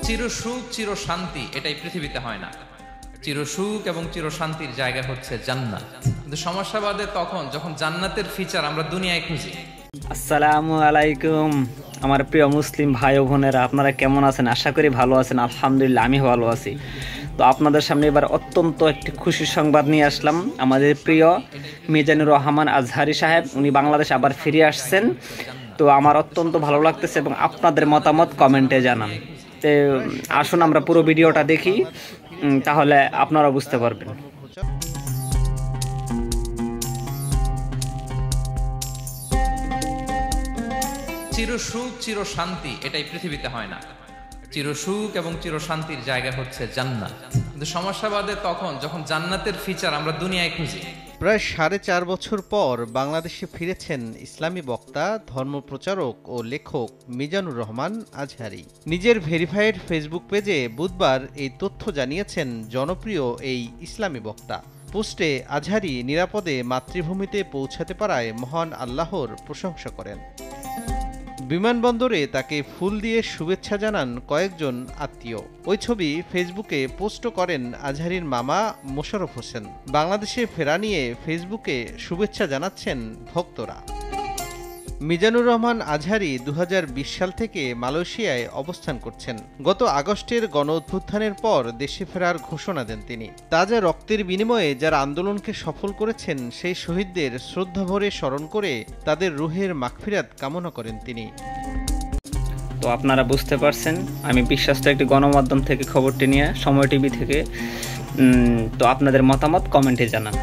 চিরসুখ চির শান্তি এটাই পৃথিবীতে হয় না। চিরসুখ এবং চির শান্তির জায়গা হচ্ছে জান্নাত। কিন্তু সমস্যা বাদে তখন যখন জান্নাতের ফিচার আমরা দুনিয়ায় খুঁজি। আসসালামু আলাইকুম আমার প্রিয় মুসলিম ভাই ও বোনেরা, আপনারা কেমন আছেন? আশা করি ভালো আছেন। আলহামদুলিল্লাহ আমি ভালো আছি। তো আপনাদের সামনে এবার অত্যন্ত একটি খুশির সংবাদ নিয়ে আসলাম। আমাদের প্রিয় মিজানুর রহমান আজহারি সাহেব উনি বাংলাদেশে আবার ফিরে আসছেন। তো আমার অত্যন্ত ভালো লাগতেছে এবং আপনাদের মতামত কমেন্টে জানান। তো আসুন আমরা পুরো ভিডিওটা দেখি, তাহলে আপনারা বুঝতে পারবেন। চিরসুখ চির শান্তি এটাই পৃথিবীতে হয় না। চিরসুখ এবং চির শান্তির জায়গা হচ্ছে জান্নাত। কিন্তু সমস্যা বাদে তখন যখন জান্নাতের ফিচার আমরা দুনিয়ায় খুঁজি। প্রায় 4.5 বছর পর বাংলাদেশে ফিরেছেন ইসলামী বক্তা, ধর্মপ্রচারক ও লেখক মিজানুর রহমান আজহারি। নিজের ভেরিফাইড ফেসবুক পেজে বুধবার এই তথ্য জানিয়েছেন জনপ্রিয় এই ইসলামী বক্তা। পোস্টে আজহারি নিরাপদে মাতৃভূমিতে পৌঁছাতে পারায় মহান আল্লাহর প্রশংসা করেন। বিমানবন্দরে তাকে ফুল দিয়ে শুভেচ্ছা জানান কয়েকজন আত্মীয়। ওই ছবি ফেসবুকে পোস্ট করেন আজহারির মামা মোশাররফ হোসেন। বাংলাদেশে ফেরা নিয়ে ফেসবুকে শুভেচ্ছা জানাচ্ছেন ভক্তরা। মিজানুর রহমান আজহারি 2020 সাল থেকে মালয়েশিয়ায় অবস্থান করছেন। গত আগস্টের গণঅভ্যুত্থানের পর দেশে ফেরার ঘোষণা দেন তিনি। তাজা রক্তের বিনিময়ে যারা আন্দোলনকে সফল করেছেন সেই শহীদদের শ্রদ্ধাভরে স্মরণ করে তাদের রুহের মাগফিরাত কামনা করেন তিনি। তো আপনারা বুঝতে পারছেন, আমি বিশ্বস্ত একটি গণমাধ্যম থেকে খবরটি নিয়ে, সময় টিভি থেকে। তো আপনাদের মতামত কমেন্টে জানান।